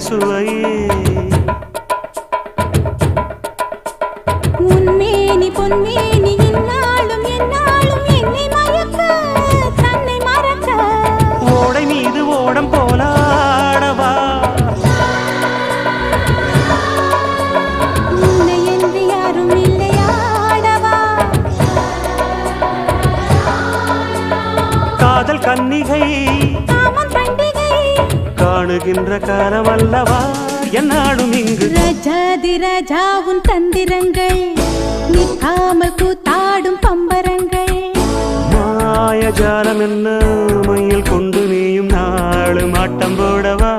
சுவையே உன்மேனி பொன்மேனி என்னாலும் என்னாலும் என்னை மயக்க தன்னை மறக்க ஓடை மீது ஓடம் போலாடவா உன்னை என்று யாரும் இல்லையாடவா காதல் கன்னிகை காமம் பண்டிகை காணுகின்ற காலம் அல்லவா என்னாலும் இங்கு ரஜாதி ராஜா உன் தந்திரங்கள் நிற்காமல் கூத்தாடும் பம்பரங்கள் மாயஜாலம் என்ன மையில் கொண்டு நீயும் நாளும் ஆட்டம் போடவா